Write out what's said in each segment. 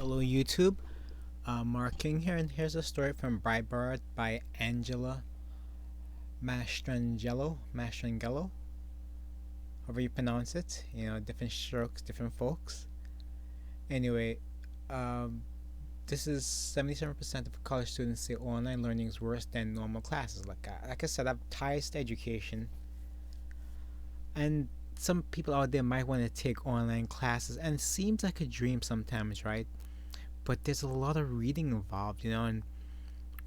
Hello, YouTube. Mark King here, and here's a story from Breitbart by Angela Mastrangelo, however you pronounce it. Different strokes, different folks. Anyway, um, this is 77% of college students say online learning is worse than normal classes. Like I said, I've ties to education, and some people out there might want to take online classes, and it seems like a dream sometimes, right? But there's a lot of reading involved, and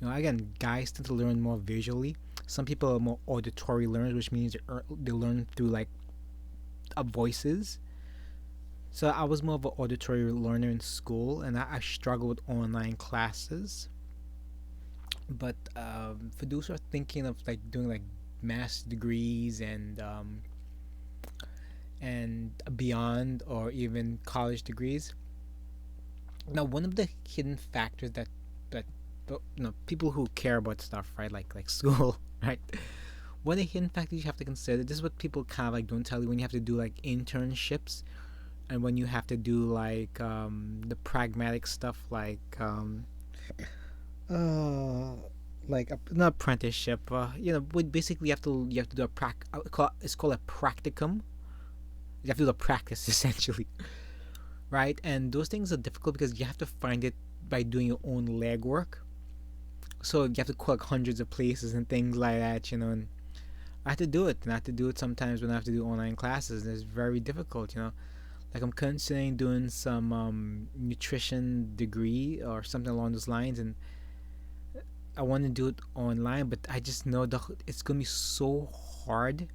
again, guys tend to learn more visually. Some people are more auditory learners, which means they learn through like voices. So I was more of an auditory learner in school, and I struggled with online classes. But for those who are thinking of like doing like master's degrees and beyond, or even college degrees, now one of the hidden factors that people who care about stuff, right, like school, right, one of the hidden factors you have to consider, this is what people kind of like don't tell you, when you have to do like internships, and when you have to do like the pragmatic stuff, uh like not apprenticeship, basically you have to do it's called a practicum. You have to do the practice essentially, right? And those things are difficult because you have to find it by doing your own legwork. So you have to call like hundreds of places and things like that, and I have to do it, and I have to do it sometimes when I have to do online classes, and it's very difficult. Like I'm considering doing some nutrition degree or something along those lines, and I want to do it online, but I just know it's gonna be so hard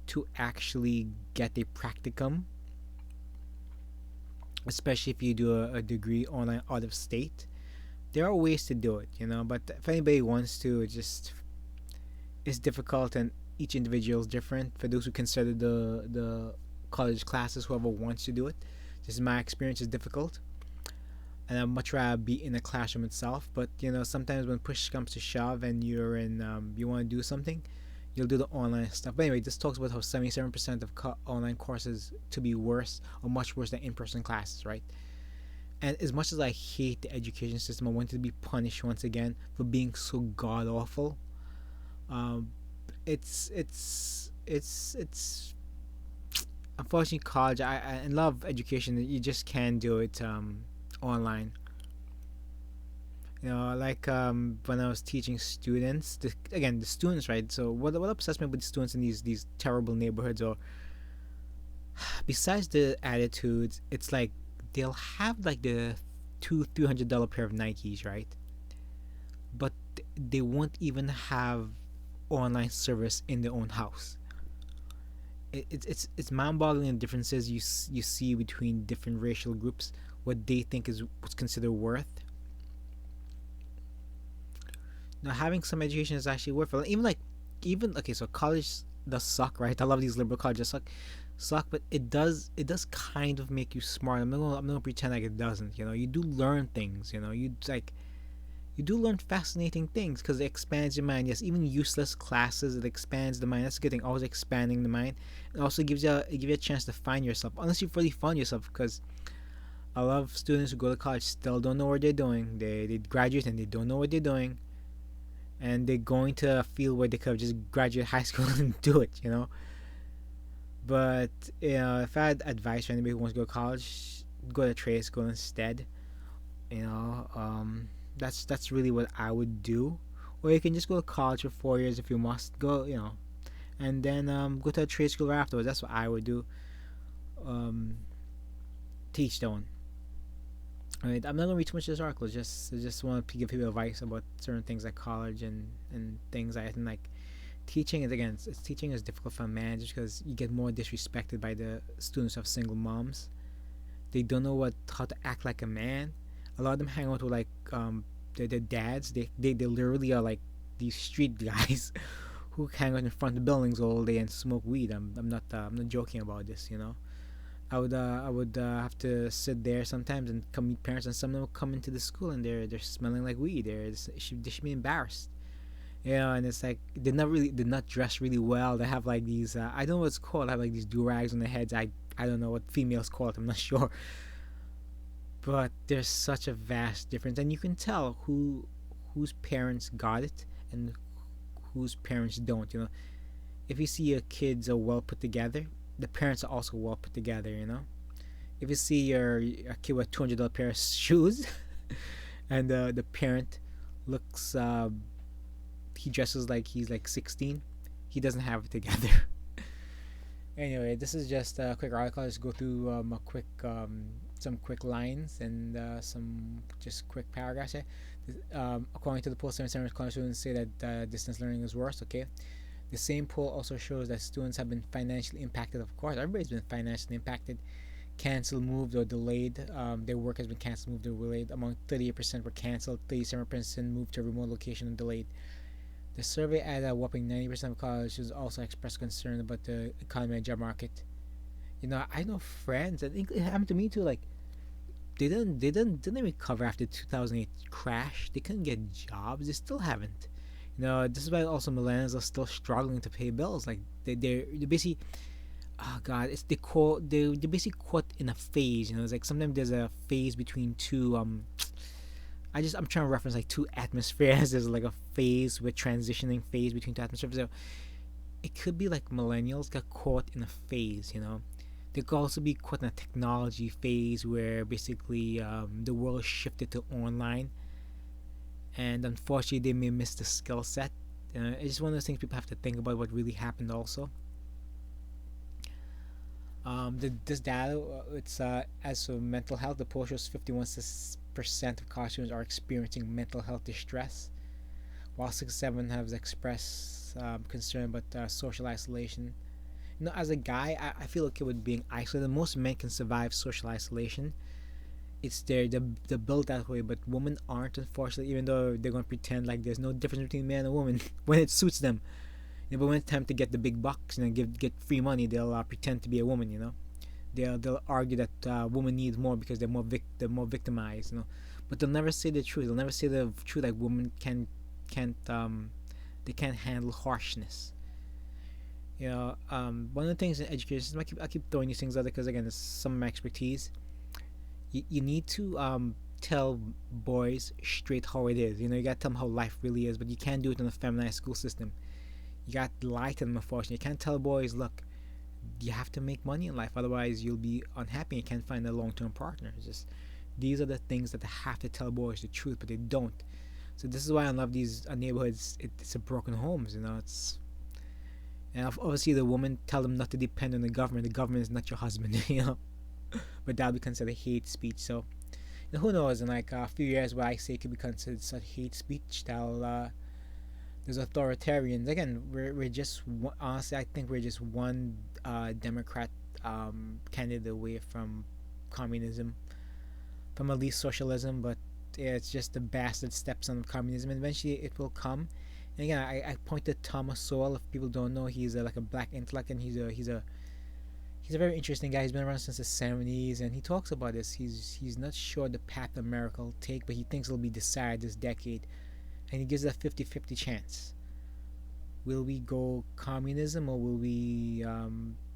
to actually get a practicum, especially if you do a degree online out of state. There are ways to do it, but if anybody wants to, it's difficult, and each individual is different. For those who consider the college classes, whoever wants to do it, just my experience is difficult, and I'd much rather be in the classroom itself. But sometimes when push comes to shove, and you want to do something, you'll do the online stuff. But anyway, this talks about how 77% of online courses to be worse or much worse than in-person classes, right? And as much as I hate the education system, I want to be punished once again for being so god awful. Um, it's unfortunately college. I love education. You just can't do it online. Like when I was teaching students, again the students, right? So what upsets me with the students in these terrible neighborhoods, or besides the attitudes, it's like they'll have like the $200-300 pair of Nikes, right? But they won't even have online service in their own house. It's mind-boggling the differences you see between different racial groups, what they think is what's considered worth. Now, having some education is actually worth it. Even okay, so college does suck, right? I love these liberal colleges suck, but it does kind of make you smart. I'm not gonna pretend like it doesn't. You do learn things. You do learn fascinating things because it expands your mind. Yes, even useless classes, it expands the mind. That's a good thing. Always expanding the mind. It also gives you a chance to find yourself, unless you've really found yourself. Because a lot of students who go to college still don't know what they're doing. They graduate and they don't know what they're doing, and they're going to a field where they could have just graduate high school and do it. But if I had advice for anybody who wants to go to college, go to trade school instead. You know, that's really what I would do. Or you can just go to college for 4 years if you must go. And then go to a trade school afterwards. That's what I would do. Um, Teach their own. Alright, I'm not gonna read too much of this article. I just want to give people advice about certain things like college and things. I think like teaching is, again, teaching is difficult for managers because you get more disrespected by the students of single moms. They don't know how to act like a man. A lot of them hang out with like their dads. They literally are like these street guys who hang out in front of buildings all day and smoke weed. I'm not joking about this. I would have to sit there sometimes and come meet parents, and some of them will come into the school and they're smelling like weed. They should be embarrassed. And it's like they're not dressed really well. They have like these I don't know what it's called. They have like these do rags on their heads. I don't know what females call it. I'm not sure. but there's such a vast difference, and you can tell whose parents got it and whose parents don't. If you see your kids are well put together, the parents are also well put together. If you see your kid with $200 pair of shoes, and the parent looks he dresses like he's like 16, he doesn't have it together. Anyway, this is just a quick article. I'll just go through a quick some quick lines and some just quick paragraphs here. According to the poll, 77% of college students say that distance learning is worse. Okay, the same poll also shows that students have been financially impacted. Of course, everybody's been financially impacted. Canceled, moved, or delayed. Their work has been canceled, moved, or delayed. Among 38% were canceled, 37% moved to a remote location and delayed. The survey added a whopping 90% of college students also expressed concern about the economy and job market. I know friends. I think it happened to me too. Like they didn't recover after 2008 crash. They couldn't get jobs. They still haven't. This is why also millennials are still struggling to pay bills. Like they basically, oh god, it's they're basically caught in a phase. It's like sometimes there's a phase between two I'm trying to reference like two atmospheres. There's like a phase with transitioning phase between two atmospheres. So it could be like millennials got caught in a phase. They could also be caught in a technology phase where basically the world shifted to online, and unfortunately they may miss the skill set. It's just one of those things people have to think about what really happened also. This data, it's as for mental health, the poll shows 51% of college students are experiencing mental health distress, while 67 have expressed concern about social isolation. As a guy, I feel okay with being isolated. Most men can survive social isolation. It's they're built that way, but women aren't, unfortunately. Even though they're gonna pretend like there's no difference between man and woman when it suits them. But when it's time to get the big bucks, get free money, they'll pretend to be a woman. They'll argue that women need more because they're more victimized. But they'll never say the truth. They'll never say the truth that women can't they can't handle harshness. One of the things in education, I keep throwing these things out there because again, it's some of my expertise. You need to tell boys straight how it is. You gotta tell them how life really is, but you can't do it in a feminized school system. You got to lie to them, unfortunately. You can't tell boys, look, you have to make money in life, otherwise you'll be unhappy and you can't find a long-term partner. It's just these are the things that they have to tell boys the truth, but they don't. So this is why I love these neighborhoods. It's a broken homes. It's and obviously the woman tell them not to depend on the government. The government is not your husband. But that'll be considered hate speech. So who knows? In like a few years, what I say could be considered such hate speech. There's authoritarians. Again, we're just honestly, I think we're just one Democrat candidate away from communism, from at least socialism. But yeah, it's just the bastard steps on communism, and eventually it will come. And again, I pointed Thomas Sowell. If people don't know, he's like a black intellect, and he's a very interesting guy. He's been around since the 70s, and he talks about this. He's not sure the path America will take, but he thinks it'll be decided this decade. And he gives it a 50-50 chance. Will we go communism or will we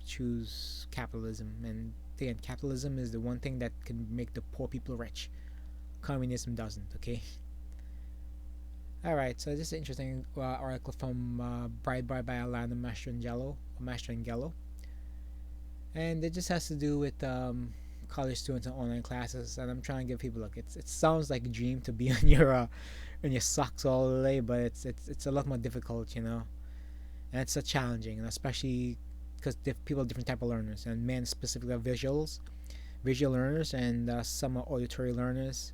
choose capitalism? And again, capitalism is the one thing that can make the poor people rich. Communism doesn't, okay? Alright, so this is an interesting article from Breitbart by Alana Mastrangelo. And it just has to do with college students and online classes. And I'm trying to give people, look, it sounds like a dream to be on your socks all the day, but it's a lot more difficult, and it's so challenging, especially because people are different type of learners, and men specifically are visual learners, and some are auditory learners.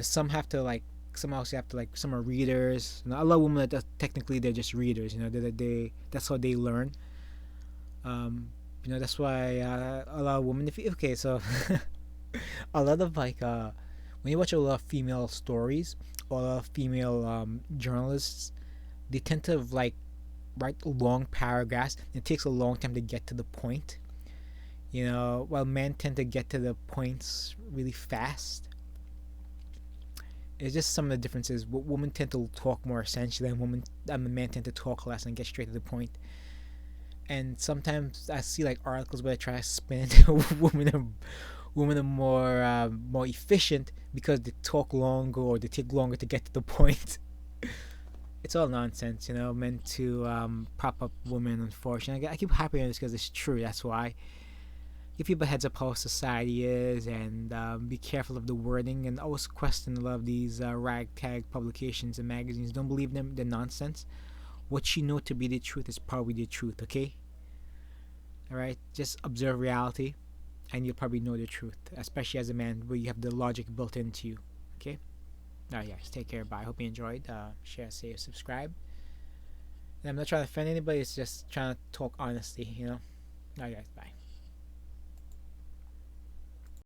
Some have to some also have to some are readers. A lot of women that technically they're just readers. They that's how they learn. That's why a lot of women. So a lot of when you watch a lot of female stories or a lot of female journalists, they tend to write long paragraphs. It takes a long time to get to the point. While men tend to get to the points really fast. It's just some of the differences. Women tend to talk more essentially, and men tend to talk less and get straight to the point. And sometimes I see articles where they try to spin Women are more efficient because they talk longer or they take longer to get to the point. It's all nonsense, meant to prop up women. Unfortunately, I keep harping on this because it's true. That's why. Give people a heads up how society is, and be careful of the wording, and always question a lot of these ragtag publications and magazines. Don't believe them; they're nonsense. What you know to be the truth is probably the truth. Okay, all right. Just observe reality, and you'll probably know the truth. Especially as a man, where you have the logic built into you. Okay. All right, guys. Take care. Bye. Hope you enjoyed. Share, save, subscribe. And I'm not trying to offend anybody. It's just trying to talk honestly. All right, guys. Bye.